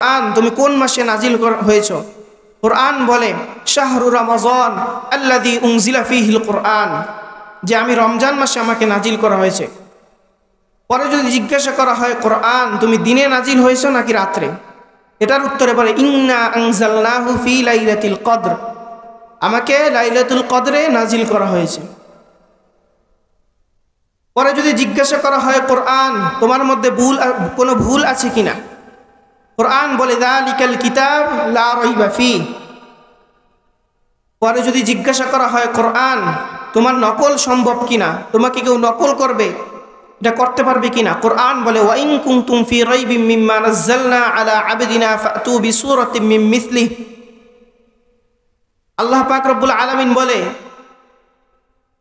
কোরআন তুমি কোন মাসে নাজিল হয়েছ? কোরআন বলে শাহরু রমাজান আল্লাযী উনজিলা ফীহিল কোরআন, যে আমি রমজান মাসে আমাকে নাজিল করা হয়েছে। পরে যদি জিজ্ঞাসা করা হয় কোরআন তুমি দিনে নাজিল হয়েছে নাকি রাত্রে, এটার উত্তরে বলে ইন্না আনজালনাহু ফী লাইলাতিল কদর, আমাকে লাইলাতুল কদরে নাজিল করা হয়েছে। পরে যদি জিজ্ঞাসা করা হয় কোরআন তোমার মধ্যে কোনো ভুল আছে কিনা, কোরআন বলে যালিকাল কিতাব লা রাইবা ফীহ। পরে যদি জিজ্ঞাসা করা হয় কোরআন তোমার নকল সম্ভব কিনা, তোমাকে কেউ নকল করবে, এটা করতে পারবে কিনা, কোরআন বলে ওয়া ইন কুনতুম ফী রাইবিম মিম্মা নাযালনা আলা আবদিনা ফাতু বিসূরাতিম মিন মিসলিহি। আল্লাহ পাক রব্বুল আলামিন বলে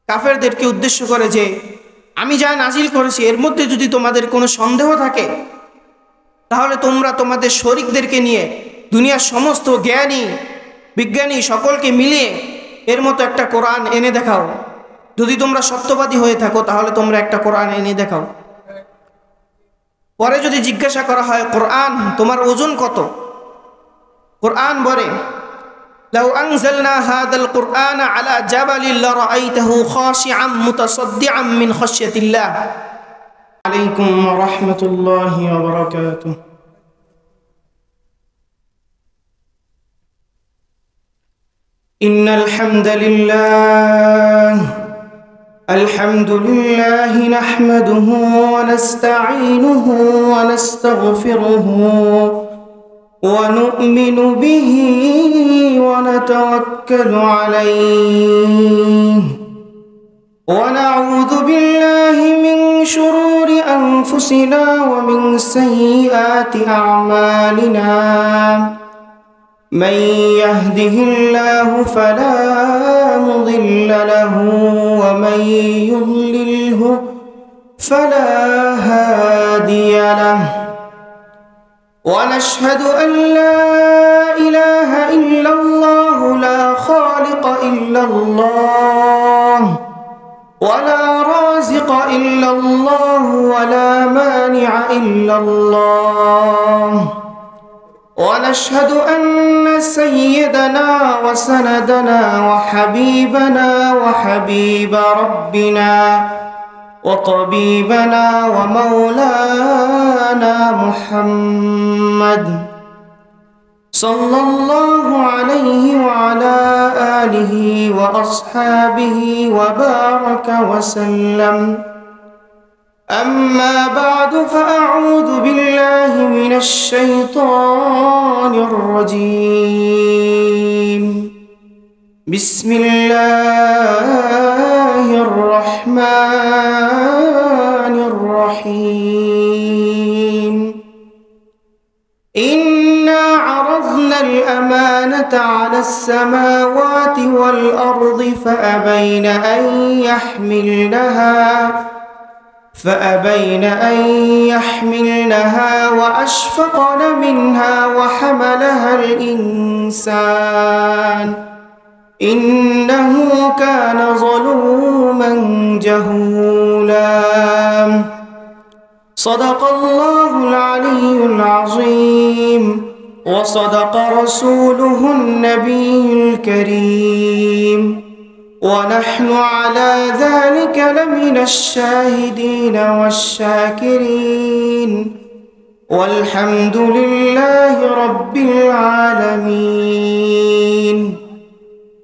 কাফেরদেরকে উদ্দেশ্য করে যে আমি যা নাজিল করেছি এর মধ্যে যদি তোমাদের কোনো সন্দেহ থাকে তাহলে তোমরা তোমাদের শরীকদেরকে নিয়ে দুনিয়ার সমস্ত জ্ঞানী বিজ্ঞানী সকলকে মিলিয়ে এর মতো একটা কোরআন এনে দেখাও। যদি তোমরা সত্যবাদী হয়ে থাকো তাহলে তোমরা একটা কোরআন এনে দেখাও। পরে যদি জিজ্ঞাসা করা হয় কোরআন তোমার ওজন কত, কোরআন বলে লাউ আনজালনা হাযাল কুরআন আলা জাবালিন লারাআইতাহু খাশিআম মুতাসাদ্দিআম মিন খাশিয়াতিল্লাহ। আলাইকুম ওয়া রাহমাতুল্লাহি ওয়া বারাকাতুহু। ইন্নাল হামদালিল্লাহ আলহামদুলিল্লাহি নাহমাদুহু ওয়া নাস্তাঈনুহু ওয়া নাস্তাগফিরুহু ওয়া নু'মিনু বিহি ওয়া নাতাওয়াক্কালু আলাইহি ওয়া নাউযু বিল্লাহি মিন শুরুরি আনফুসিনা ওয়া মিন সাইয়্যাতি আ'মালিনা। من يهده الله فلا مضل له ومن يضلله فلا هادي له، ونشهد أن لا إله إلا الله لا خالق إلا الله ولا رازق إلا الله ولا مانع إلا الله، ونشهد أن سيدنا وسندنا وحبيبنا وحبيب ربنا وطبيبنا ومولانا محمد صلى الله عليه وعلى آله وأصحابه وبارك وسلم. أما بعد فأعوذ بالله من الشيطان الرجيم. بسم الله الرحمن الرحيم. إنا عرضنا الأمانة على السماوات والأرض فأبين أن يحملنها وأشفقن منها وحملها الإنسان إنه كان ظلوما جهولا. صدق الله العلي العظيم وصدق رسوله النبي الكريم، ونحن على ذلك لمن الشاهدين والشاكرين، والحمد لله رب العالمين.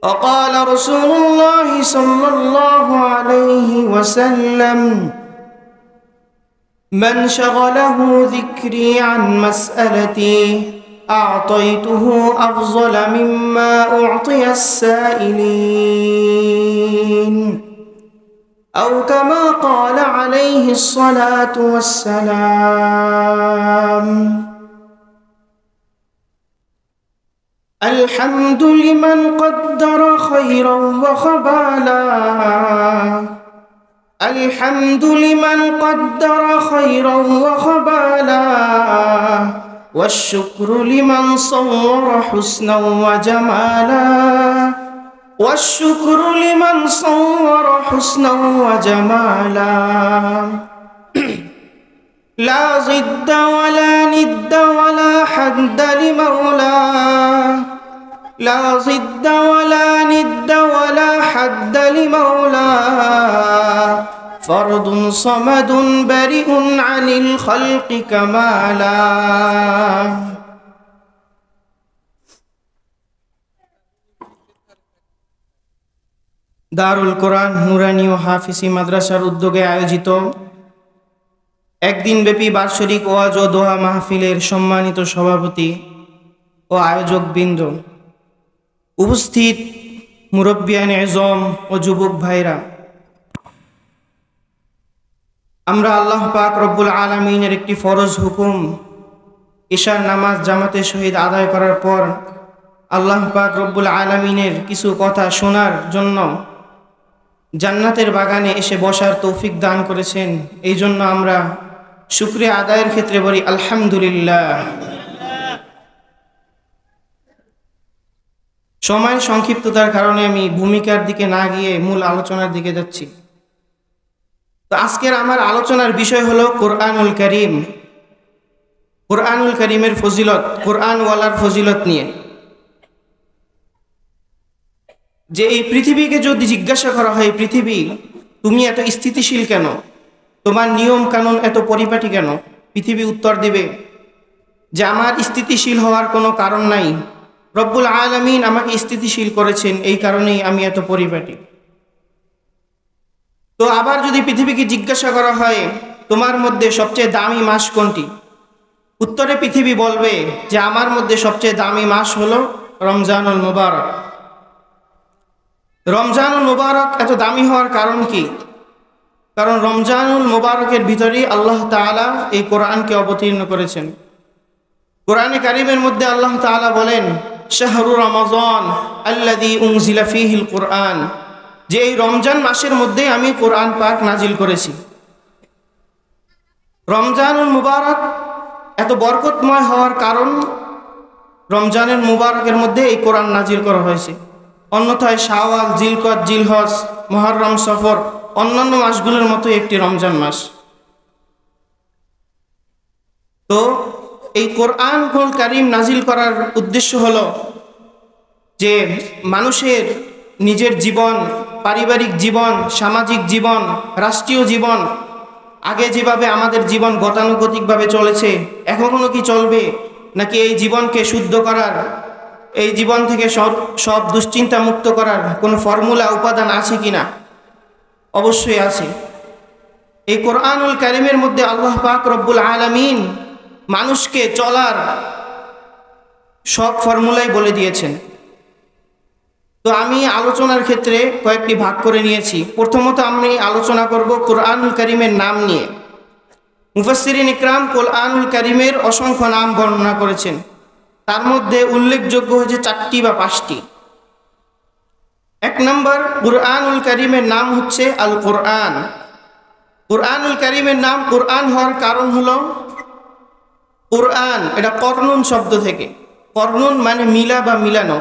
وقال رسول الله صلى الله عليه وسلم من شغله ذكري عن مسألتي أعطيته أفضل مما أعطي السائلين، أو كما قال عليه الصلاة والسلام. الحمد لمن قدر خيرا وخبالا، الحمد لمن قدر خيرا وخبالا، والشكر لمن صور حسنا وجمالا، والشكر لمن صور حسنا وجمالا. লা জিদ্দা ওয়ালা নিদ্দা ওয়ালা হাদ্দা লিমাওলা لا ضد ولا ند ولا حد لمولى فرد صمد بريء عن الخلق كمالا দারুল কোরআন নুরানি ও হাফিজি মাদ্রাসার উদ্যোগে আয়োজিত একদিন ব্যাপী বার্ষিক ওয়াজ ও দোয়া মাহফিলের সম্মানিত সভাপতি ও আয়োজক বৃন্দ, উপস্থিত মুরব্বিয়ান এজম ও যুবক ভাইরা, আমরা আল্লাহ পাক রব্বুল আলামিনের একটি ফরজ হুকুম ইশার নামাজ জামাতের সহিত আদায় করার পর আল্লাহ পাক রব্বুল আলামিনের কিছু কথা শোনার জন্য জান্নাতের বাগানে এসে বসার তৌফিক দান করেছেন। এই জন্য আমরা শুকরিয়া আদায়ের ক্ষেত্রে বলি আলহামদুলিল্লাহ। সময় সংক্ষিপ্ততার কারণে আমি ভূমিকার দিকে না গিয়ে মূল আলোচনার দিকে যাচ্ছি। তো আজকের আমার আলোচনার বিষয় হলো কোরআনুল কারীম, কোরআনুল কারীমের ফজিলত, কোরআনওয়ালার ফজিলত নিয়ে। যে এই পৃথিবীকে যদি জিজ্ঞাসা করা হয়, পৃথিবী তুমি এত স্থিতিশীল কেন, তোমার নিয়ম কানুন এত পরিপাটি কেন, পৃথিবী উত্তর দিবে যে আমার স্থিতিশীল হওয়ার কোনো কারণ নাই, রব্বুল আলামিন আমাকে স্থিতিশীল করেছেন, এই কারণেই আমি এত পরিপাটি। তো আবার যদি পৃথিবীকে জিজ্ঞাসা করা হয় তোমার মধ্যে সবচেয়ে দামি মাস কোনটি, উত্তরে পৃথিবী বলবে যে আমার মধ্যে সবচেয়ে দামি মাস হলো রমজানুল মুবারক। রমজানুল মুবারক এত দামি হওয়ার কারণ কি? কারণ রমজানুল মুবারকের ভিতরেই আল্লাহ তাআলা এই কোরআনকে অবতীর্ণ করেছেন। কোরআনে কারীমের মধ্যে আল্লাহ তাআলা বলেন শাহরু রমাযান আল্লাযী উনজিলা ফীহিল কুরআন, যে এই রমজান মাসের মধ্যে আমি কোরআন পাক নাজিল করেছি। রমজানুল মুবারক এত বরকতময় হওয়ার কারণ রমজানের মুবারকের মধ্যে এই কোরআন নাজিল করা হয়েছে। অন্যথায় শাওয়াল, জিলকদ, জিলহজ, মুহররম, সফর অন্যান্য মাসগুলোর মতো একটি রমজান মাস। তো এই কোরআনুল কারীম নাজিল করার উদ্দেশ্য হলো যে মানুষের নিজের জীবন, পারিবারিক জীবন, সামাজিক জীবন, রাষ্ট্রীয় জীবন, আগে যেভাবে আমাদের জীবন গতানুগতিকভাবে চলেছে এখনও কি চলবে, নাকি এই জীবনকে শুদ্ধ করার, এই জীবন থেকে সব দুশ্চিন্তা মুক্ত করার কোনো ফর্মুলা উপাদান আছে কিনা? অবশ্যই আছে। এই কোরআনুল কারীমের মধ্যে আল্লাহ পাক রব্বুল আলামিন মানুষকে চলার সব ফর্মুলাই বলে দিয়েছেন। তো আমি আলোচনার ক্ষেত্রে কয়েকটি ভাগ করে নিয়েছি। প্রথমত আমি আলোচনা করব কোরআনুল কারীমের নাম নিয়ে। মুফাসসিরিন ইকরাম কোরআনুল কারীমের অসংখ্য নাম বর্ণনা করেছেন, তার মধ্যে উল্লেখযোগ্য হচ্ছে 4টি বা 5টি। 1 নম্বর, কোরআনুল কারীমের নাম হচ্ছে আল কোরআন। কোরআনুল কারীমের নাম কোরআন হওয়ার কারণ হলো কোরআন এটা করনুন শব্দ থেকে, করনুন মানে মিলা বা মিলানো।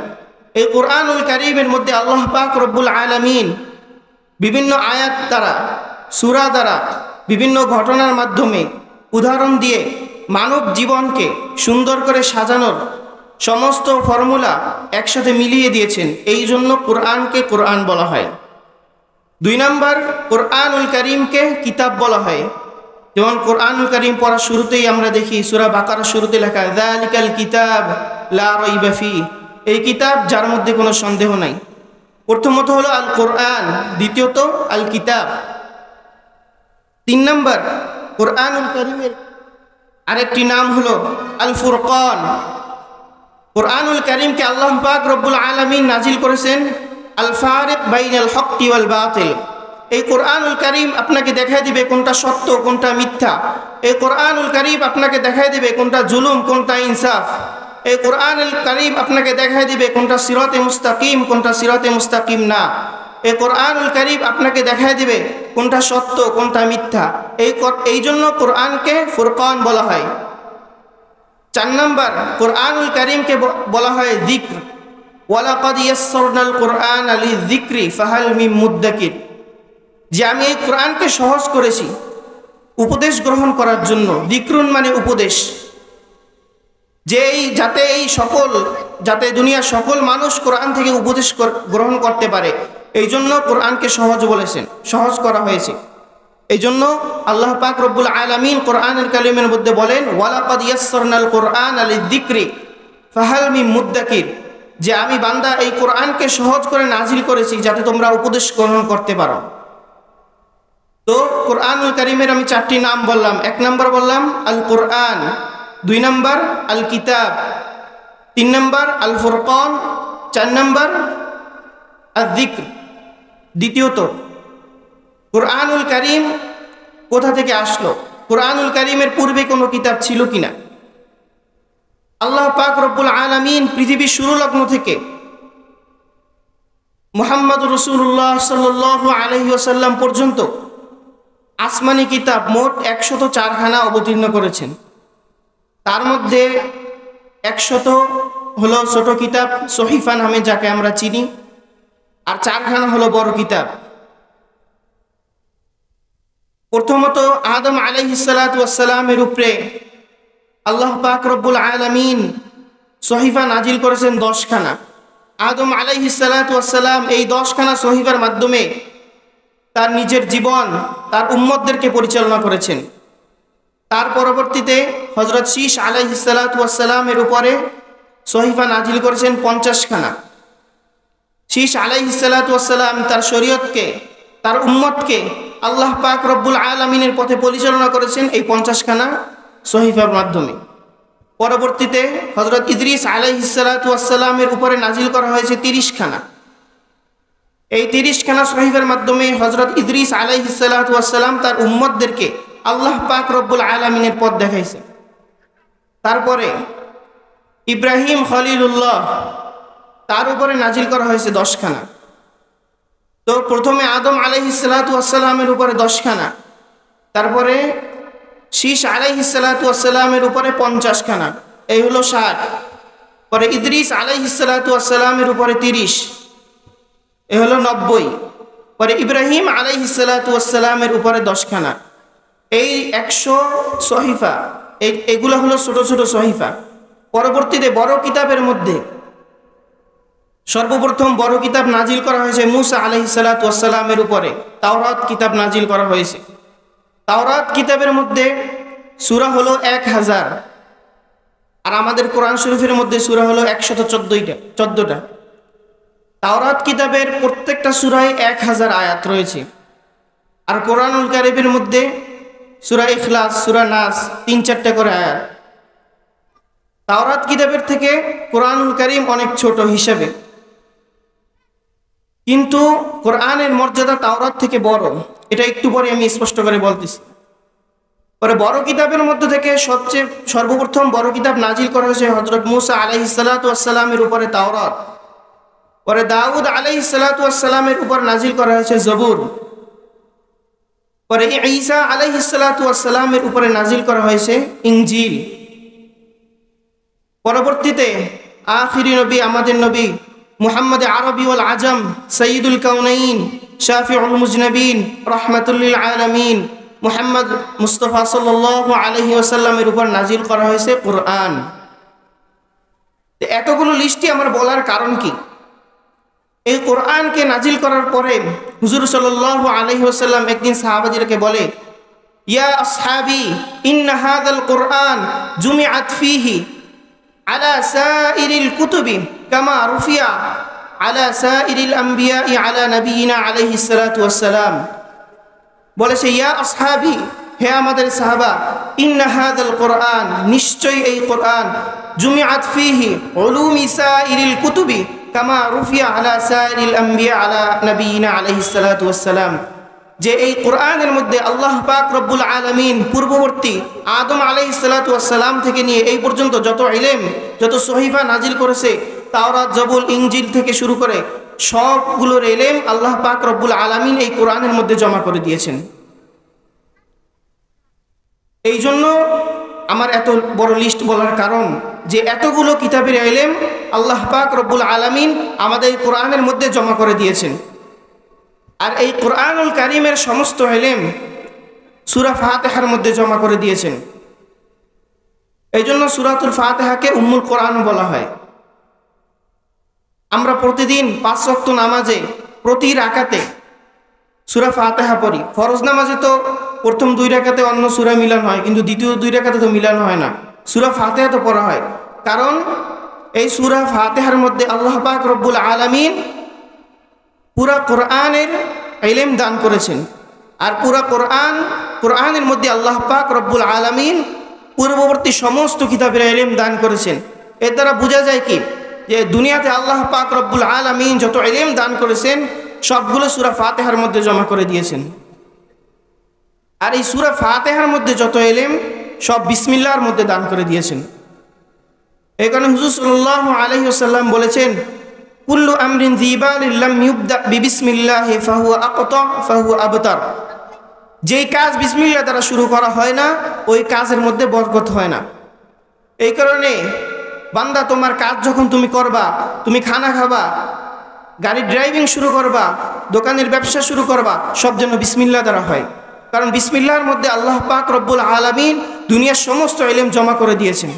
এই কোরআনুল কারীমের মধ্যে আল্লাহ পাক রব্বুল আলামিন বিভিন্ন আয়াত দ্বারা, সূরা দ্বারা, বিভিন্ন ঘটনার মাধ্যমে উদাহরণ দিয়ে মানব জীবনকে সুন্দর করে সাজানোর সমস্ত ফর্মুলা একসাথে মিলিয়ে দিয়েছেন। এই জন্য কোরআনকে কোরআন বলা হয়। 2 নম্বর, কোরআনুল কারীমকে কিতাব বলা হয়। যেমন কোরআনুল কারীম পড়ার শুরুতেই আমরা দেখি সূরা বাকারার শুরুতে লেখা যালিকাল কিতাব লা রাইবা ফীহি, এই কিতাব যার মধ্যে কোনো সন্দেহ নাই। প্রথমত হলো আল কোরআন, দ্বিতীয়ত আল কিতাব। 3 নম্বর, কোরআনুল কারীমের আরেকটি নাম হলো আল ফুরকান। কোরআনুল কারীমকে আল্লাহ পাক রব্বুল আলামিন নাজিল করেছেন আল ফারিক বাইনাল হক্কি ওয়াল বাতিল। এই কোরআনুল কারীম আপনাকে দেখায় দিবে কোনটা সত্য কোনটা মিথ্যা। এই কোরআনুল কারীম আপনাকে দেখায় দিবে কোনটা জুলুম কোনটা ইনসাফ। এই কোরআনুল কারীম আপনাকে দেখায় দিবে কোনটা সিরাতে মুস্তাকিম কোনটা সিরাতে মুস্তাকিম না। এই কোরআনুল কারীম আপনাকে দেখায় দিবে কোনটা সত্য কোনটা মিথ্যা। এই জন্য কোরআনকে ফুরকান বলা হয়। 4 নম্বর, কোরআনুল কারীমকে বলা হয় যিকর। ওয়ালাকাদ ইয়াসসারনাল কুরআনা লিযিকরি ফাহাল মিন মুদ্দাকির, যে আমি এই কোরআনকে সহজ করেছি, উপদেশ গ্রহণ করার জন্য। যিকরুন মানে উপদেশ, যাতে দুনিয়ার সকল মানুষ কোরআন থেকে উপদেশ গ্রহণ করতে পারে, এই জন্য কোরআনকে সহজ করা হয়েছে। এই জন্য আল্লাহ পাক রব্বুল আলামিন কোরআনুল কারীমের মধ্যে বলেন, ওয়ালাকাদ ইয়াসসারনাল কুরআনা লিযিকরি ফাহাল মিন মুদ্দাকির, যে আমি বান্দা এই কোরআনকে সহজ করে নাজিল করেছি যাতে তোমরা উপদেশ গ্রহণ করতে পারো। তো কোরআনুল কারীমের আমি 4টি নাম বললাম। 1 নম্বর বললাম আল কোরআন, 2 নম্বর আল কিতাব, 3 নম্বর আল ফুরকান, 4 নম্বর আল যিকর। দ্বিতীয়ত, কোরআনুল কারীম কোথা থেকে আসলো? কোরআনুল কারীমের পূর্বে কোনো কিতাব ছিল কিনা? আল্লাহ পাক রব্বুল আলামিন পৃথিবীর শুরু লগ্ন থেকে মুহাম্মদুর রাসূলুল্লাহ সাল্লাল্লাহু আলাইহি ওয়াসাল্লাম পর্যন্ত আসমানি কিতাব মোট 104খানা অবতীর্ণ করেছেন। তার মধ্যে 100 হলো ছোট কিতাব সহিফা নামে যাকে আমরা চিনি, আর 4খানা হলো বড় কিতাব। প্রথমত আদম আলাইহিস সালাতু ওয়াস সালামের উপরে আল্লাহ পাক রব্বুল আলামিন সহিফা নাজিল করেছেন 10খানা। আদম আলাইহিস সালাতু ওয়াস সালাম এই 10খানা সহিফার মাধ্যমে তার নিজের জীবন, তার উম্মতদেরকে পরিচালনা করেছেন। তার পরবর্তীতে হযরত শীশ আলাইহিস সালাতু ওয়াস সালামের উপরে সহিফা নাজিল করেছেন 50খানা। শীশ আলাইহিস সালাতু ওয়াস সালাম তার শরীয়তকে, তার উম্মতকে আল্লাহ পাক রব্বুল আলামিনের পথে পরিচালনা করেছেন এই 50খানা সহিফার মাধ্যমে। পরবর্তীতে হযরত ইদ্রিস আলাইহিস সালাতু ওয়াস সালামের উপরে নাজিল করা হয়েছে 30খানা। এই 30খানা সহিফার মাধ্যমে হযরত ইদ্রিস আলাইহিস সালাতু ওয়াস সালাম তার উম্মতদেরকে আল্লাহ পাক রব্বুল আলামিনের পথ দেখাইছে। তারপরে ইব্রাহিম খলিলুল্লাহ, তার উপরে নাজিল করা হয়েছে 10খানা। তো প্রথমে আদম আলাইহিস সালাতু ওয়াস সালামের উপরে 10খানা, তারপরে শীশ আলাইহিস সালাতু ওয়াস সালামের উপরে 50খানা, এই হলো 60। পরে ইদ্রিস আলাইহিস সালাতু ওয়াস সালামের উপরে 30, এ হলো 90। পরে ইব্রাহিম আলাইহিস সালাতু ওয়াস সালামের উপরে 10খানা। এই 100 সহিফা, এগুলো হলো ছোট ছোট সহিফা। পরবর্তীতে বড় কিতাবের মধ্যে সর্বপ্রথম বড় কিতাব নাজিল করা হয়েছে মুসা আলাইহিস সালাতু ওয়াস সালামের উপরে, তাওরাত কিতাব নাজিল করা হয়েছে। তাওরাত কিতাবের মধ্যে সূরা হলো 1000, আর আমাদের কোরআন শরীফের মধ্যে সূরা হলো 114টা। তাওরাত কিতাবের প্রত্যেকটা সূরায় 1000 আয়াত রয়েছে। আর কোরআনুল কারীমের মধ্যে সূরা ইখলাস, সূরা নাস 3-4টা করে আয়াত। তাওরাত কিতাবের থেকে কোরআনুল কারীম অনেক ছোট হিসাবে, কিন্তু কোরআনের মর্যাদা তাওরাত থেকে বড়, এটা একটু পরে আমি স্পষ্ট করে বলতেছি। পরে বড় কিতাবের মধ্যে থেকে সর্বপ্রথম বড় কিতাব নাজিল করা হয়েছে হযরত মুসা আলাইহিস সালাতু ওয়াস সালামের উপরে তাওরাত। পরে দাউদ আলাইহিস সালাতু ওয়াস সালামের উপর নাজিল করা হয়েছে জবুর। পরে ঈসা আলাইহিস সালাতু ওয়াস সালামের উপরে নাজিল করা হয়েছে ইনজিল। পরবর্তীতে আখিরি নবী, আমাদের নবী মুহাম্মদ আরবি ওয়াল আজম, সাইয়্যিদুল কাউনাইন, শাফিউল মুজনাবিন, রাহমাতুল লিল আলামিন মুহাম্মদ মুস্তাফা সাল্লাল্লাহু আলাইহি ওয়াসাল্লামের উপর নাজিল করা হয়েছে কোরআন। এতগুলো লিস্টই আমার বলার কারণ কি? এই কোরআনকে নাজিল করার পরে হুজুর সাল্লাল্লাহু আলাইহি ওয়াসাল্লাম একদিন সাহাবাদেরকে বলে, ইয়া আসহাবি ইন্না হাযাল কোরআন জুমিআত ফীহি আলা সাইরিল কুতুবি কামা রুফিয়া আলা সাইরিল আম্বিয়াই আলা নবিয়িনা আলাইহিস সালাতু ওয়াস সালাম। বলেছে, ইয়া আসহাবি, হে আমাদের সাহাবা, ইন্না হাযাল কোরআন, নিশ্চয় এই কোরআন, জুমিআত ফীহি উলুমি সাইরিল কুতুবি কামা রুফিয়া আলা সাইরিল আম্বিয়া আলা নবিয়িনা আলাইহিস সালাতু ওয়াস সালাম, যে এই কোরআনের মধ্যে আল্লাহ পাক রব্বুল আলামিন পূর্ববর্তী আদম আলাইহিস সালাতু ওয়াস সালাম থেকে নিয়ে এই পর্যন্ত যত ইলম, যত সহিফা নাজিল করেছে, তাওরাত, জবুর, ইনজিল থেকে শুরু করে সবগুলোর ইলম আল্লাহ পাক রব্বুল আলামিন এই কোরআনের মধ্যে জমা করে দিয়েছেন। এই জন্য আমার এত বড় লিস্ট বলার কারণ, যে এতগুলো কিতাবের ইলম আল্লাহ পাক রব্বুল আলামিন আমাদের কোরআনের মধ্যে জমা করে দিয়েছেন। আর এই কোরআনুল কারীমের সমস্ত ইলম সূরা ফাতিহার মধ্যে জমা করে দিয়েছেন। এই জন্য সূরাতুল ফাতিহাকে উম্মুল কোরআনও বলা হয়। আমরা প্রতিদিন 5 ওয়াক্ত নামাজে প্রতি রাকাতে সূরা ফাতিহা পড়ি। ফরজ নামাজে তো প্রথম 2 রাকাতে অন্য সূরা মিলান হয়, কিন্তু দ্বিতীয় 2 রাকাতে তো মিলানো হয় না, সূরা ফাতিহা তো পড়া হয়। কারণ এই সূরা ফাতিহার মধ্যে আল্লাহ পাক রব্বুল আলামিন পুরা কোরআনের ইলম দান করেছেন। আর পুরা কোরআনের মধ্যে আল্লাহ পাক রব্বুল আলামিন পূর্ববর্তী সমস্ত কিতাবের ইলম দান করেছেন। এর দ্বারা বোঝা যায় কি, যে দুনিয়াতে আল্লাহ পাক রব্বুল আলামিন যত ইলম দান করেছেন সবগুলো সূরা ফাতিহার মধ্যে জমা করে দিয়েছেন। আর এই সূরা ফাতিহার মধ্যে যত ইলম সব বিসমিল্লাহর মধ্যে দান করে দিয়েছেন। এই কারণে হুজুর সাল্লাল্লাহু আলাইহি ওয়াসাল্লাম বলেছেন, কুল্লু আমরিন যিবালিন লাম ইউবদা বিবিসমিল্লাহি ফাহুয়া আকতা ফাহুয়া আবতার। যেই কাজ বিসমিল্লাহ দ্বারা শুরু করা হয় না ওই কাজের মধ্যে বরকত হয় না। এই কারণে বান্দা, তোমার কাজ যখন তুমি করবা, তুমি খানা খাবা, গাড়ি ড্রাইভিং শুরু করবা, দোকানের ব্যবসা শুরু করবা, সব যেন বিসমিল্লাহ দ্বারা হয়। কারণ বিসমিল্লাহর মধ্যে আল্লাহ পাক রব্বুল আলামিন দুনিয়ার সমস্ত ইলম জমা করে দিয়েছেন।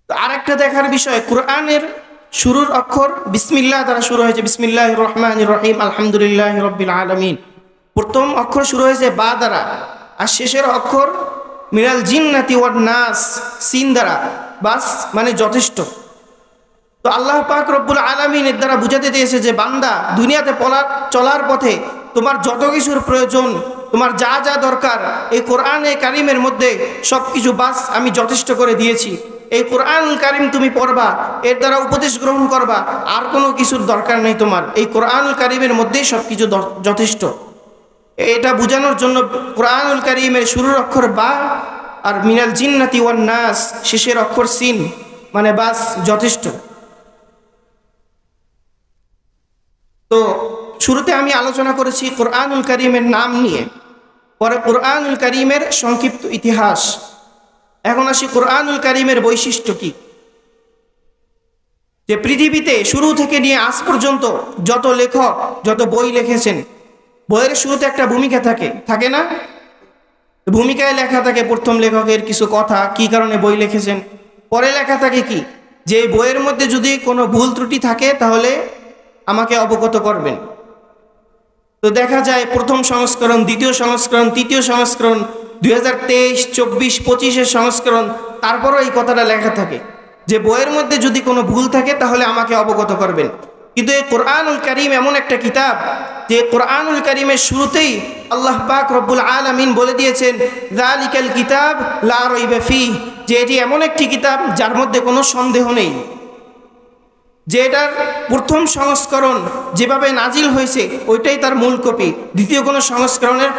তো আরেকটা দেখার বিষয়, কোরআনের শুরুর অক্ষর বিসমিল্লাহ দ্বারা শুরু হয়েছে, বিসমিল্লাহির রহমানির রহিম আলহামদুলিল্লাহি রাব্বিল আলামিন। প্রথম অক্ষর শুরু হয়েছে বা দ্বারা, আর শেষের অক্ষর মিনাল জিন্নাতি ওয়ান নাস সিন দ্বারা। বাস মানে যথেষ্ট। তো আল্লাহ পাক রব্বুল আলামিন এর দ্বারা বুঝাতে চেয়েছে যে বান্দা, দুনিয়াতে চলার পথে তোমার যত কিছুর প্রয়োজন, তোমার যা যা দরকার এই কোরআনে কারিমের মধ্যে সব কিছু বাস আমি যথেষ্ট করে দিয়েছি। এই কোরআনুল কারিম তুমি পড়বা, এর দ্বারা উপদেশ গ্রহণ করবা, আর কোনো কিছুর দরকার নেই তোমার। এই কোরআনুল কারিমের মধ্যেই সব কিছু যথেষ্ট। এটা বোঝানোর জন্য কোরআনুল কারিমের শুরুর অক্ষর বা, আর মিনাল জিন্নাতি ওয়ান নাস শেষের অক্ষর সিন, মানে বাস যথেষ্ট। তো শুরুতে আমি আলোচনা করেছি কোরআনুল কারিমের নাম নিয়ে, পরে কোরআনুল কারিমের সংক্ষিপ্ত ইতিহাস। এখন আসি কোরআনুল কারিমের বৈশিষ্ট্য কি। যে পৃথিবীতে শুরু থেকে নিয়ে আজ পর্যন্ত যত লেখক যত বই লিখেছেন, বইয়ের শুরুতে একটা ভূমিকা থাকে না? ভূমিকায় লেখা থাকে প্রথম লেখকের কিছু কথা, কি কারণে বই লিখেছেন। পরে লেখা থাকে কি, যে বইয়ের মধ্যে যদি কোনো ভুল ত্রুটি থাকে তাহলে আমাকে অবগত করবেন। তো দেখা যায় প্রথম সংস্করণ, দ্বিতীয় সংস্করণ, তৃতীয় সংস্করণ, 2023, 24, 25 সংস্করণ, তারপরও এই কথাটা লেখা থাকে যে বইয়ের মধ্যে যদি কোনো ভুল থাকে তাহলে আমাকে অবগত করবেন। কিন্তু এই কোরআনুল কারিম এমন একটা কিতাব যে কোরআনুল কারিমের শুরুতেই আল্লাহ পাক রব্বুল আলামিন বলে দিয়েছেন, যালিকাল কিতাব লা রাইবা ফীহ, যে এটি এমন একটি কিতাব যার মধ্যে কোনো সন্দেহ নেই। যে এটার প্রথম সংস্করণ যেভাবে নাজিল হয়েছে ওইটাই তার মূল কপি, দ্বিতীয় কোনো সংস্করণের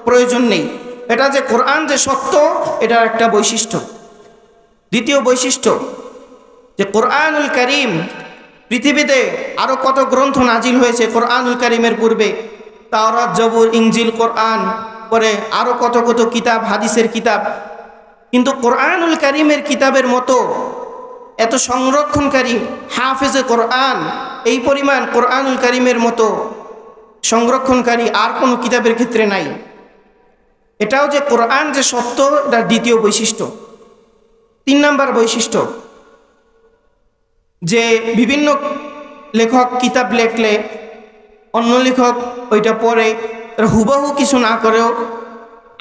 প্রয়োজন নেই। এটা যে কোরআন যে সত্য, এটার একটা বৈশিষ্ট্য। দ্বিতীয় বৈশিষ্ট্য, যে কোরআনুল কারিম, পৃথিবীতে আরও কত গ্রন্থ নাজিল হয়েছে কোরআনুল কারিমের পূর্বে, তাওরাত, জবুর, ইনজিল, কোরআন, পরে আরও কত কত কিতাব, হাদিসের কিতাব। কিন্তু কোরআনুল কারিমের কিতাবের মতো এত সংরক্ষণকারী হাফেজে কোরআন, এই পরিমাণ কোরআনুল কারিমের মতো সংরক্ষণকারী আর কোনো কিতাবের ক্ষেত্রে নাই। এটাও যে কোরআন যে সত্য, এটার দ্বিতীয় বৈশিষ্ট্য। 3 নম্বর বৈশিষ্ট্য, যে বিভিন্ন লেখক কিতাব লেখলে অন্য লেখক ওইটা পড়ে হুবহু কিছু না করেও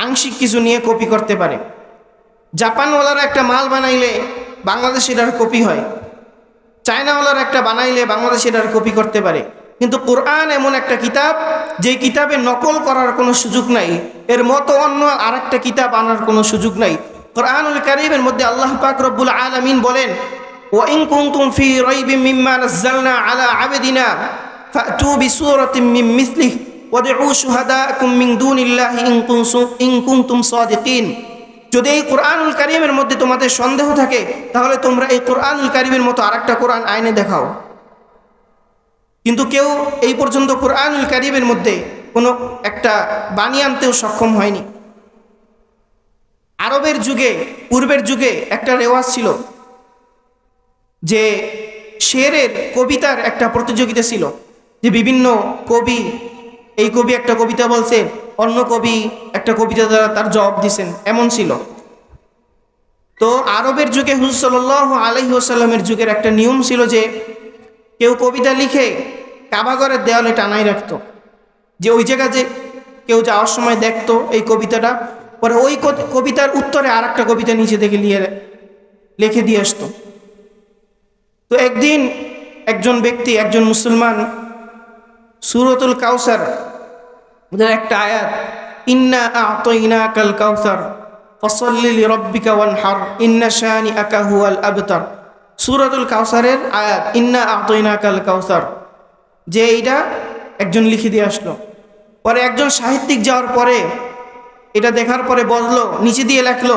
আংশিক কিছু নিয়ে কপি করতে পারে। জাপানওয়ালারা একটা মাল বানাইলে বাংলাদেশের আর কপি হয়, চায়নাওয়ালারা একটা বানাইলে বাংলাদেশের আর কপি করতে পারে। কিন্তু কোরআন এমন একটা কিতাব যে কিতাবে নকল করার কোনো সুযোগ নাই, এর মতো অন্য আরেকটা কিতাব আনার কোনো সুযোগ নাই। কোরআনুল কারীমের মধ্যে আল্লাহ পাক রব্বুল আলামিন বলেন, ওয়া ইন কুনতুম ফি রাইবিন মিম্মা নাযালনা আলা আবদিনা ফাতু বিসূরাতিন মিন মিসলিহি ওয়াদউ শুহাদাআকুম মিন দুনিল্লাহি ইন কুনতুম সাদিকিন। যদি এই কোরআনুল কারীমের মধ্যে তোমাদের সন্দেহ থাকে তাহলে তোমরা এই কোরআনুল কারীমের মতো আরেকটা কোরআন আইনে দেখাও। কিন্তু কেউ এই পর্যন্ত কোরআনুল কারীমের মধ্যে কোনো একটা বাণী আনতেও সক্ষম হয়নি। আরবের যুগে, পূর্বের যুগে একটা রেওয়াজ ছিল যে শেরের, কবিতার একটা প্রতিযোগিতা ছিল, যে বিভিন্ন কবি, এই কবি একটা কবিতা বলছে, অন্য কবি একটা কবিতা দ্বারা তার জবাব দিছেন, এমন ছিল। তো আরবের যুগে হুজুর সাল্লাল্লাহু আলাইহি ওয়াসাল্লামের যুগের একটা নিয়ম ছিল যে কেউ কবিতা লিখে কাবাঘরের দেওয়ালে টানাই রাখতো, যে ওই জায়গায় যে কেউ যাওয়ার সময় দেখতো এই কবিতাটা, পরে ওই কবিতার উত্তরে আর একটা কবিতা নিচে থেকে লিখে দিয়ে আসতো। তো একদিন একজন ব্যক্তি, একজন মুসলমান সূরাতুল কাউসার ওদের একটা আয়াত, ইন্না আ'তাইনাকাল কাউসার ফসল্লি লিরাব্বিকা ওয়ানহার ইন্না শানিআকা হুয়াল আবতার, সূরাতুল কাউসারের আয়াত ইন্না আ'তাইনাকাল কাউসার, যে এইটা একজন লিখে দিয়ে আসলো। পরে একজন সাহিত্যিক যাওয়ার পরে এটা দেখার পরে বললো, নিচে দিয়ে লেখলো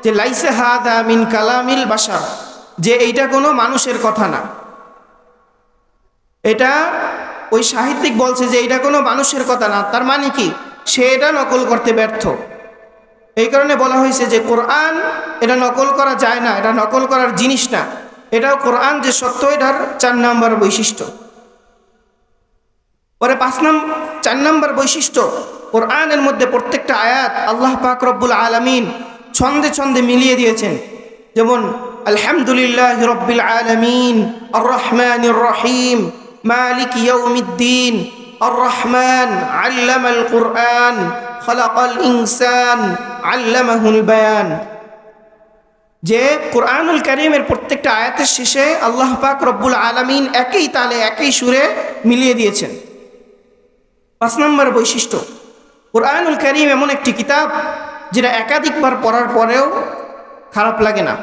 যে লাইসা হাদা মিন কালামিল বাশার, যে এইটা কোনো মানুষের কথা না। এটা ওই সাহিত্যিক বলছে যে এটা কোনো মানুষের কথা না, তার মানে কি সে এটা নকল করতে ব্যর্থ। এই কারণে বলা হয়েছে যে কোরআন এটা নকল করা যায় না, এটা নকল করার জিনিস না, এটাও কোরআন যে সত্য এটার 4 নম্বর বৈশিষ্ট্য। পরে 4 নম্বর বৈশিষ্ট্য, কোরআনের মধ্যে প্রত্যেকটা আয়াত আল্লাহ পাক রব্বুল আলামিন ছন্দে ছন্দে মিলিয়ে দিয়েছেন। যেমন আলহামদুলিল্লাহি রাব্বিল আলামিন আর রহমানির রহিম মালিক ইয়াউমিদ্দিন আর রহমান আল্লামাল কুরআন খালাকাল ইনসান আল্লামাহুল বায়ান, যে কোরআনুল কারীমের প্রত্যেকটা আয়াতের শেষে আল্লাহ পাক রব্বুল আলামিন একই তালে একই সুরে মিলিয়ে দিয়েছেন। 5 নম্বর বৈশিষ্ট্য, কোরআনুল কারীম এমন একটি কিতাব যেটা একাধিকবার পড়ার পরেও খারাপ লাগে না।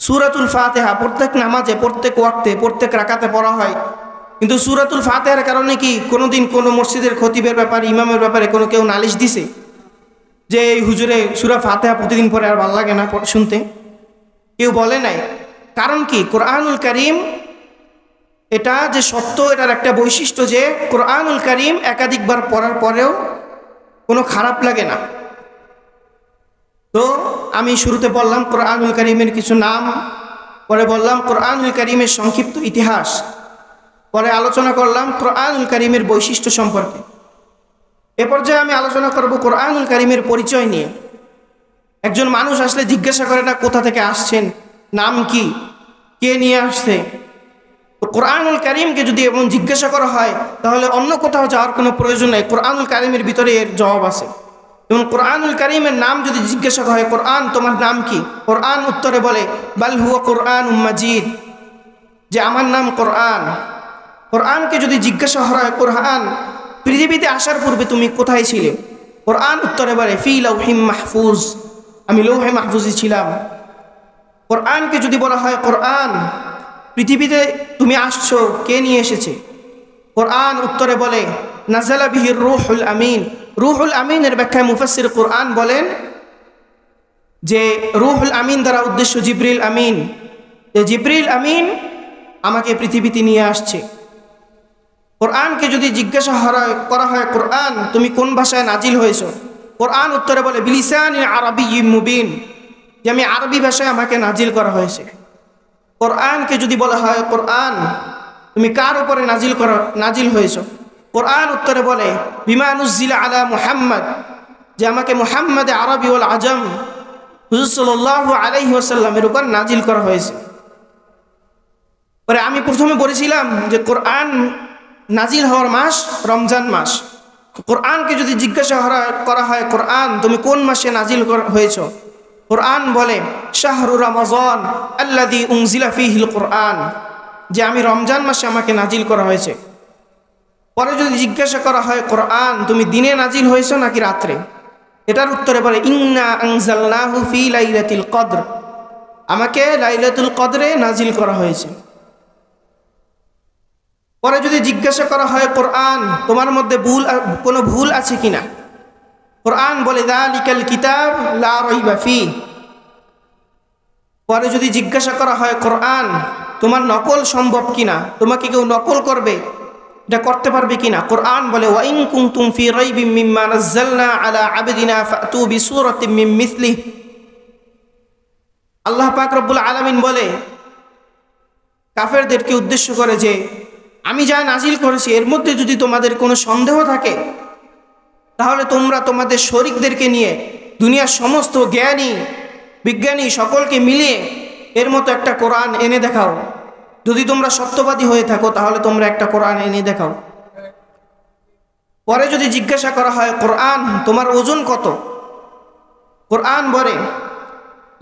সূরাতুল ফাতিহা প্রত্যেক নামাজে, প্রত্যেক ওয়াক্তে, প্রত্যেক রাকাতে পড়া হয়, কিন্তু সূরাতুল ফাতিহার কারণে কি কোনোদিন কোনো মসজিদের খতিবের ব্যাপারে, ইমামের ব্যাপারে কেউ নালিশ দিছে যে এই হুজুরে সূরা ফাতিহা প্রতিদিন পড়ে আর ভালো লাগে না শুনতে? কেউ বলে নাই। কারণ কি? কোরআনুল কারীম এটা যে সত্য, এটার একটা বৈশিষ্ট্য যে কোরআনুল কারীম একাধিকবার পড়ার পরেও কোনো খারাপ লাগে না। তো আমি শুরুতে বললাম কোরআনুল কারীমের কিছু নাম, পরে বললাম কোরআনুল কারীমের সংক্ষিপ্ত ইতিহাস, পরে আলোচনা করলাম কোরআনুল কারীমের বৈশিষ্ট্য সম্পর্কে। এ পর্যায়ে আমি আলোচনা করব কোরআনুল কারীমের পরিচয় নিয়ে। একজন মানুষ আসলে জিজ্ঞাসা করে না কোথা থেকে আসছেন, নাম কি, কে নিয়ে আসছে। তো কোরআনুল কারীমকে যদি এমন জিজ্ঞাসা করা হয় তাহলে অন্য কোথাও যাওয়ার কোনো প্রয়োজন নেই, কোরআনুল কারীমের ভিতরে এর জবাব আছে। যেমন কোরআনুল কারীমের নাম যদি জিজ্ঞাসা করা হয়, কোরআন তোমার নাম কি, কোরআন উত্তরে বলে বাল হুয়া কোরআনুম মাজিদ, যে আমার নাম কোরআন। কোরআনকে যদি জিজ্ঞাসা করা হয় কোরআন পৃথিবীতে আসার পূর্বে তুমি কোথায় ছিলে, কোরআন উত্তরে বলে ফি লাউহিম মাহফুজ, আমি লৌহে মাহফুজে ছিলাম। কোরআনকে যদি বলা হয় কোরআন পৃথিবীতে তুমি আসছো, কে নিয়ে এসেছে, কোরআন উত্তরে বলে নাজালা বিহির রূহুল আমিন। রূহুল আমিনের ব্যাখ্যায় মুফাসসির কোরআন বলেন যে রূহুল আমিন দ্বারা উদ্দেশ্য জিবরিল আমিন, যে জিবরিল আমিন আমাকে পৃথিবীতে নিয়ে আসছে। কোরআনকে যদি জিজ্ঞাসা করা হয় কোরআন তুমি কোন ভাষায় নাজিল হয়েছ, কোরআন উত্তরে বলে বিলিসানিন আরাবিয়্যিম মুবিন, যে আমি আরবি ভাষায় আমাকে নাজিল করা হয়েছে। কোরআনকে যদি বলা হয় কোরআন তুমি কার উপরে নাজিল হয়েছ, কোরআন উত্তরে বলে বিমা নুজ্জিলা আলা মুহাম্মদ, যে আমাকে মুহাম্মদ আরবি ওয়াল আজম হুজুর সাল্লাল্লাহু আলাইহি ওয়াসাল্লামের উপর নাজিল করা হয়েছে। পরে আমি প্রথমে বলেছিলাম যে কোরআন নাজিল হওয়ার মাস রমজান মাস। কোরআনকে যদি জিজ্ঞাসা করা হয় কোরআন তুমি কোন মাসে নাজিল হয়েছ, কোরআন বলে শাহরু রমাজান আল্লাযী উনজিলা ফীহিল কোরআন, যে আমি রমজান মাসে আমাকে নাজিল করা হয়েছে। পরে যদি জিজ্ঞাসা করা হয় কোরআন তুমি দিনে নাজিল হয়েছ নাকি রাত্রে, এটার উত্তরে বলে ইন্না আনজালনাহু ফী লাইলাতিল কদর, আমাকে লাইলাতুল কদরে নাজিল করা হয়েছে। পরে যদি জিজ্ঞাসা করা হয় কোরআন তোমার মধ্যে কোনো ভুল আছে কিনা, কোরআন বলে যালিকাল কিতাব লা রাইবা ফীহ। পরে যদি জিজ্ঞাসা করা হয় কোরআন তোমার নকল সম্ভব কিনা, তোমাকে কেউ নকল করবে, এটা করতে পারবে কিনা, কোরআন বলে ওয়া ইন কুনতুম ফী রাইবিম মিম্মা নাযালনা আলা আবদিনা ফাতু বিসূরাতিম মিন মিসলিহি। আল্লাহ পাক রব্বুল আলামিন বলে কাফেরদেরকে উদ্দেশ্য করে যে আমি যা নাজিল করেছি এর মধ্যে যদি তোমাদের কোনো সন্দেহ থাকে তাহলে তোমরা তোমাদের শরীকদেরকে নিয়ে দুনিয়ার সমস্ত জ্ঞানী বিজ্ঞানী সকলকে মিলিয়ে এর মতো একটা কোরআন এনে দেখাও। যদি তোমরা সত্যবাদী হয়ে থাকো তাহলে তোমরা একটা কোরআন এনে দেখাও। পরে যদি জিজ্ঞাসা করা হয় কোরআন তোমার ওজন কত, কোরআন বলে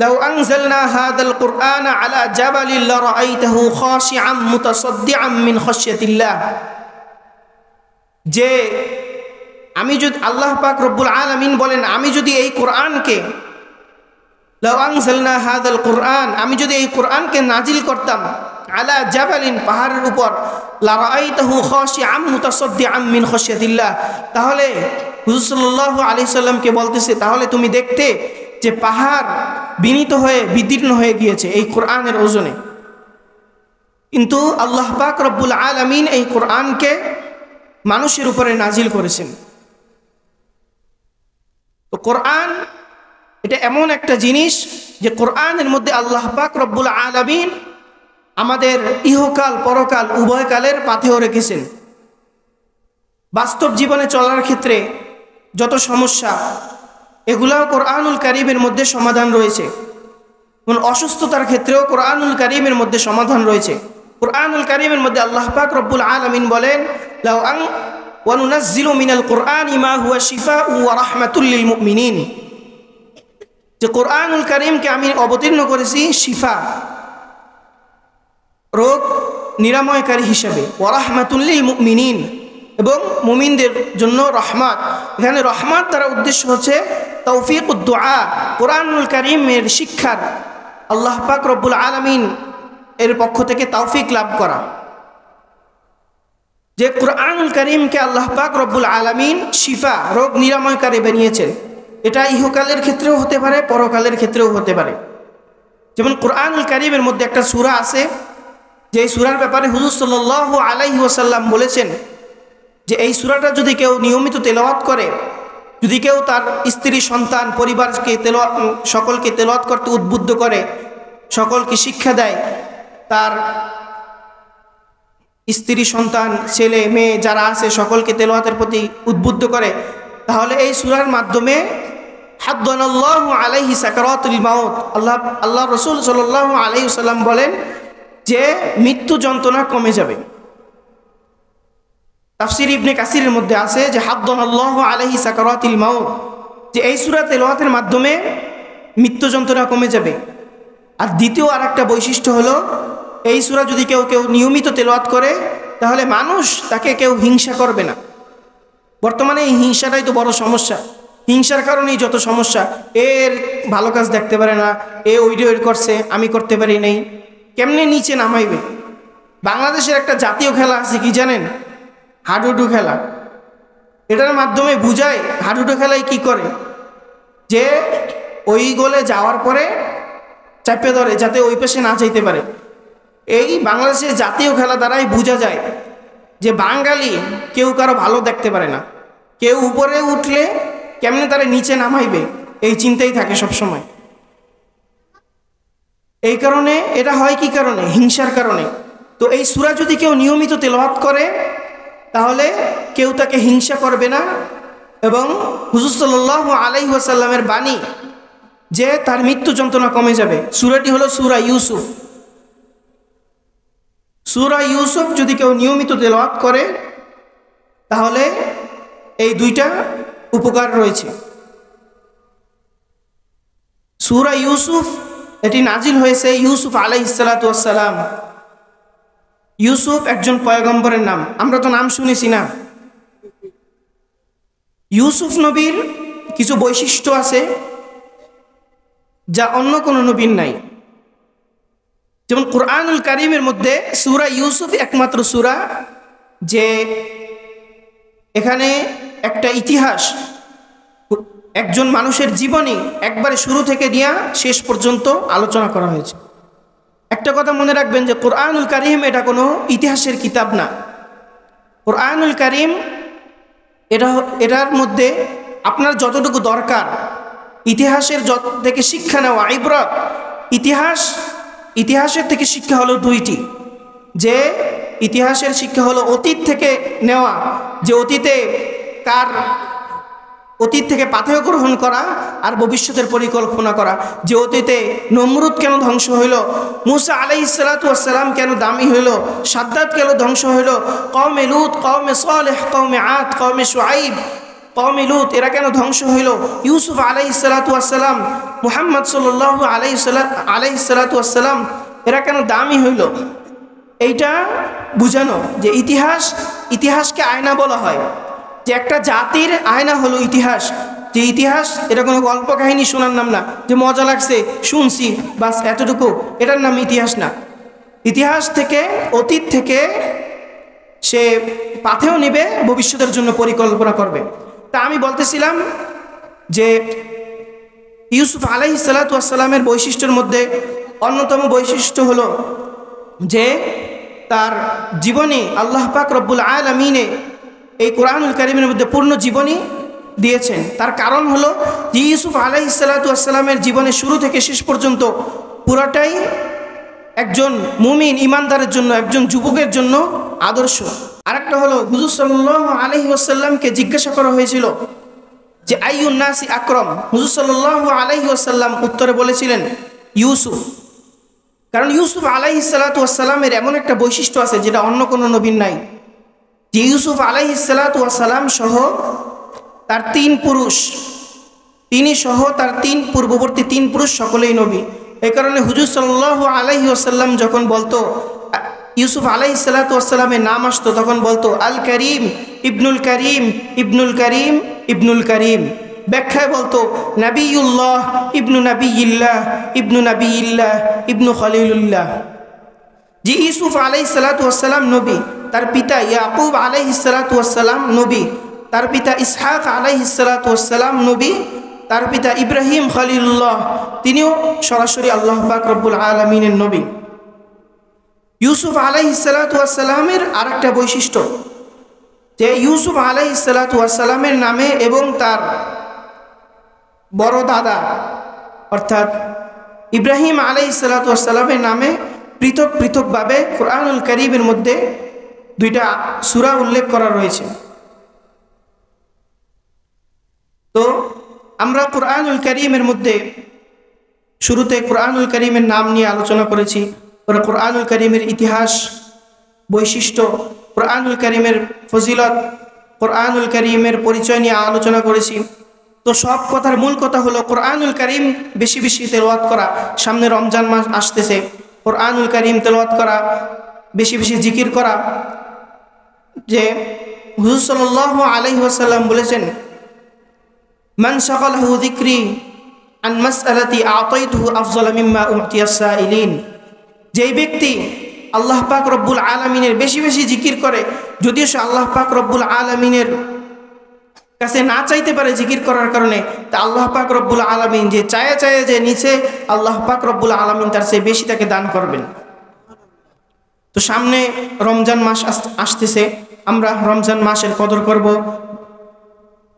লাউ আনজালনা হাযাল কুরআন আলা জাবালিন লারাআইতাহু খাশিআম মুতাসাদ্দিআম মিন খাশিয়াতিল্লাহ, যে আমি যদি আল্লাহ পাক রব্বুল আলামিন বলেন আমি যদি এই কোরআনকে লাউ আনজালনা হাযাল কুরআন আমি যদি এই কোরআনকে নাজিল করতাম আলা জাবালিন পাহাড়ের উপর লারাআইতাহু খাশিআম মুতাসাদ্দিআম মিন খাশিয়াতিল্লাহ, তাহলে হুজুর সাল্লাল্লাহু আলাইহি সাল্লামকে বলতেছে তাহলে তুমি দেখতে যে পাহাড় বিনীত হয়ে বিদীর্ণ হয়ে গিয়েছে এই কোরআনের ওজনে। কিন্তু আল্লাহ পাক রব্বুল আলামিন এই কোরআনকে মানুষের উপরে নাজিল করেছেন। তো কোরআন এটা এমন একটা জিনিস যে কোরআনের মধ্যে আল্লাহ পাক রব্বুল আলামিন আমাদের ইহকাল পরকাল উভয় কালের পাথেয় রেখেছেন। বাস্তব জীবনে চলার ক্ষেত্রে যত সমস্যা এগুলাও কোরআনুল কারীমের মধ্যে সমাধান রয়েছে। অসুস্থতার ক্ষেত্রেও কোরআনুল কারীমের মধ্যে সমাধান রয়েছে। কোরআনুল কারীমের মধ্যে আল্লাহ পাক রব্বুল আলামিন বলেন লাউ আন ওয়া নুনাজ্জিলু মিনাল কুরআনি মা হুয়া শিফাউ ওয়া রাহমাতুল লিল মুমিনিন, যে কোরআনুল কারীমকে আমি অবতীর্ণ করেছি শিফা রোগ নিরাময়কারী হিসাবে, ওয়া রাহমাতুল লিল মুমিনিন এবং মুমিনদের জন্য রহমত। এখানে রহমত দ্বারা উদ্দেশ্য হচ্ছে তৌফিকুদ দুআ, কোরআনুল কারীমের শিক্ষার আল্লাহ পাক রব্বুল আলামিন এর পক্ষ থেকে তৌফিক লাভ করা। যে কোরআনুল কারীমকে আল্লাহ পাক রব্বুল আলামিন শিফা রোগ নিরাময়কারী বানিয়েছেন, এটা ইহকালের ক্ষেত্রেও হতে পারে পরকালের ক্ষেত্রেও হতে পারে। যেমন কোরআনুল কারীমের মধ্যে একটা সূরা আছে যে এই সূরার ব্যাপারে হুজুর সাল্লাল্লাহু আলাইহি ওয়াসাল্লাম বলেছেন যে এই সূরাটা যদি কেউ নিয়মিত তেলাওয়াত করে, যদি কেউ তার স্ত্রী সন্তান পরিবারকে সকলকে তেলাওয়াত করতে উদ্বুদ্ধ করে, সকলকে শিক্ষা দেয়, তার স্ত্রী সন্তান ছেলে মেয়ে যারা আছে সকলকে তেলাওয়াতের প্রতি উদ্বুদ্ধ করে, তাহলে এই সূরার মাধ্যমে হাদ্দানাল্লাহু আলাইহি সাকারাতুল মাউত, আল্লাহ রাসূল সাল্লাল্লাহু আলাইহি ওয়াসাল্লাম বলেন যে মৃত্যু যন্ত্রণা কমে যাবে। তাফসীর ইবনে কাসিরের মধ্যে আছে যে হাদ্দানাল্লাহু আলাইহি সাকারাতুল মাউত, যে এই সূরা তেলাওয়াতের মাধ্যমে মৃত্যু যন্ত্রণা কমে যাবে। আর দ্বিতীয় আরেকটা বৈশিষ্ট্য হলো এই সূরা যদি কেউ নিয়মিত তেলাওয়াত করে তাহলে মানুষ তাকে কেউ হিংসা করবে না। বর্তমানে এই হিংসাটাই তো বড় সমস্যা, হিংসার কারণেই যত সমস্যা। এর ভালো কাজ দেখতে পারে না, এ ওইটা করছে আমি করতে পারি নাই, কেমনে নিচে নামাইবে। বাংলাদেশের একটা জাতীয় খেলা আছে কি জানেন? হাডুডু খেলা। এটার মাধ্যমে বুঝায় হাডুডু খেলায় কি করে, যে ওই গোলে যাওয়ার পরে চাপে ধরে যাতে ওই পাশে না যাইতে পারে। এই বাংলাদেশের জাতীয় খেলা দ্বারাই বোঝা যায় যে বাঙালি কেউ কারো ভালো দেখতে পারে না, কেউ উপরে উঠলে কেমনে তারা নিচে নামাইবে এই চিন্তাই থাকে সবসময়। এই কারণে এটা হয় কি কারণে? হিংসার কারণে। তো এই সূরা যদি কেউ নিয়মিত তেলাওয়াত করে তাহলে কেউ তাকে হিংসা করবে না, এবং হুজুর সাল্লাল্লাহু আলাইহি ওয়াসাল্লামের বাণী যে তার মৃত্যু যন্ত্রণা কমে যাবে। সূরাটি হলো সূরা ইউসুফ। সূরা ইউসুফ যদি কেউ নিয়মিত তেলাওয়াত করে তাহলে এই দুইটা উপকার রয়েছে। সূরা ইউসুফ এটি নাজিল হয়েছে ইউসুফ আলাইহিস সালাতু ওয়াস সালাম। ইউসুফ একজন পয়গম্বরের নাম, আমরা তো নাম শুনেছি না। ইউসুফ নবীর কিছু বৈশিষ্ট্য আছে যা অন্য কোনো নবীর নাই। যেমন কোরআনুল কারীমের মধ্যে সূরা ইউসুফ একমাত্র সূরা যে এখানে একটা ইতিহাস, একজন মানুষের জীবনী একবারে শুরু থেকে নিয়ে শেষ পর্যন্ত আলোচনা করা হয়েছে। একটা কথা মনে রাখবেন যে কোরআনুল কারীম এটা কোনো ইতিহাসের কিতাব না। কোরআনুল কারীম এটার মধ্যে আপনার যতটুকু দরকার ইতিহাসের থেকে শিক্ষা নেওয়া, ইবরত। ইতিহাসের থেকে শিক্ষা হলো দুইটি, যে ইতিহাসের শিক্ষা হলো অতীত থেকে নেওয়া, যে অতীতে কার অতীত থেকে পাথেয় গ্রহণ করা আর ভবিষ্যতের পরিকল্পনা করা। যে অতীতে নমরুদ কেন ধ্বংস হইল, মুসা আলাইহিস সালাতু ওয়াস সালাম কেন দামি হইল, সাদ্দাত কেন ধ্বংস হইল, কওমে লূত, কওমে সালেহ, কওমে আদ, কওমে শুআইব, কওমে লূত এরা কেন ধ্বংস হইল, ইউসুফ আলাইহিস সালাতু ওয়াস সালাম, মুহাম্মদ সাল্লাল্লাহু আলাইহিস সালাতু ওয়াস সালাম এরা কেন দামি হইল, এইটা বুঝানো। যে ইতিহাসকে আয়না বলা হয়, যে একটা জাতির আয়না হলো ইতিহাস। যে ইতিহাস এটা কোনো গল্প কাহিনী শোনার নাম না, যে মজা লাগছে শুনছি বাস এতটুকু, এটার নাম ইতিহাস না। ইতিহাস থেকে, অতীত থেকে সে পাথেও নেবে, ভবিষ্যতের জন্য পরিকল্পনা করবে। তা আমি বলতেছিলাম যে ইউসুফ আলাইহিস সালাতু ওয়াস সালামের বৈশিষ্ট্যের মধ্যে অন্যতম বৈশিষ্ট্য হলো যে তার জীবনী আল্লাহ পাক রব্বুল আলামিনে এই কোরআনুল কারীমের মধ্যে পূর্ণ জীবনী দিয়েছেন। তার কারণ হলো যে ইউসুফ আলাইহিস সালাতু ওয়াস সালামের জীবনের শুরু থেকে শেষ পর্যন্ত পুরাটাই একজন মুমিন ইমানদারের জন্য, একজন যুবকের জন্য আদর্শ। আরেকটা হলো হুজুর সাল্লাল্লাহু আলাইহি ওয়াসাল্লামকে জিজ্ঞাসা করা হয়েছিল যে আইয়ুন নাসি আকরাম। হুজুর সাল্লাল্লাহু আলাইহি ওয়াসাল্লাম উত্তরে বলেছিলেন ইউসুফ। কারণ ইউসুফ আলাইহিস সালাতু ওয়াস সালামের এমন একটা বৈশিষ্ট্য আছে যেটা অন্য কোনো নবীর নাই। যে ইউসুফ আলাইহিস সালাতু ওয়াস সালাম সহ তার তিনি সহ তার পূর্ববর্তী তিন পুরুষ সকলেই নবী। এই কারণে হুজুর সাল্লাল্লাহু আলাইহি ওয়াসাল্লাম যখন বলতো ইউসুফ আলাইহিস সালাতু ওয়াস সালামের নাম আসতো, তখন বলতো আল করিম ইবনুল করিম ইবনুল করিম ইবনুল করিম। ব্যাখ্যায় বলতো নবিউল্লাহ ইবনু নবিয়িল্লাহ ইবনু নবিয়িল্লাহ ইবনু খলিলুল্লাহ। যে ইউসুফ আলাইহিস সালাতু ওয়াস সালাম নবী, তার পিতা ইয়াকুব আলাইহিস সালাতু ওয়াস সালাম নবী, তার পিতা ইসহাক আলাইহিস সালাতু ওয়াস সালাম নবী, তার পিতা ইব্রাহিম খলিলুল্লাহ তিনিও সরাসরি আল্লাহ পাক রব্বুল আলামিনের নবী। ইউসুফ আলাইহিস সালাতু ওয়াস সালামের আরেকটা বৈশিষ্ট্য যে ইউসুফ আলাইহিস সালাতু ওয়াস সালামের নামে এবং তার বড় দাদা অর্থাৎ ইব্রাহিম আলাইহিস সালাতু ওয়াস সালামের নামে পৃথক পৃথকভাবে কোরআনুল কারীমের মধ্যে দুইটা সূরা উল্লেখ করা রয়েছে। তো আমরা কোরআনুল কারীমের মধ্যে শুরুতে কোরআনুল কারীমের নাম নিয়ে আলোচনা করেছি, পরে কোরআনুল কারীমের ইতিহাস, বৈশিষ্ট্য, কোরআনুল কারীমের ফজিলত, কোরআনুল কারীমের পরিচয় নিয়ে আলোচনা করেছি। তো সব কথার মূল কথা হলো কোরআনুল কারীম বেশি বেশি তেলাওয়াত করা। সামনে রমজান মাস আসতেছে, কোরআনুল কারীম তেলাওয়াত করা, বেশি বেশি জিকির করা। যে হুজুর সাল্লাল্লাহু আলাইহি ওয়াসাল্লাম বলেছেন মান শাগালাহু যিকরি আন মাসআলাতি আতাইতুহু আফযালা মিম্মা উতিয়াস সাইলিন। যেই ব্যক্তি আল্লাহ পাক রব্বুল আলামিনের বেশি বেশি জিকির করে, যদিও সে আল্লাহ পাক রব্বুল আলামিনের কাছে না চাইতে পারে জিকির করার কারণে, তা আল্লাহ পাক রব্বুল আলামিন যে চায়ে যে নিচে আল্লাহ পাক রব্বুল আলামিন তার চেয়ে বেশি তাকে দান করবেন। তো সামনে রমজান মাস আসতেছে, আমরা রমজান মাসের কদর করব,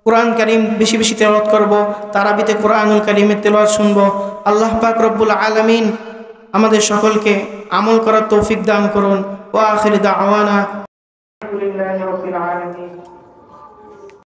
কোরআন কারীম বেশি বেশি তেলাওয়াত করব, তারাবিতে কোরআনুল কারীমের তেলাওয়াত শুনব। আল্লাহ পাক রব্বুল আলামিন আমাদের সকলকে আমল করার তৌফিক দান করুন। ওয়া আখির দাওয়ানা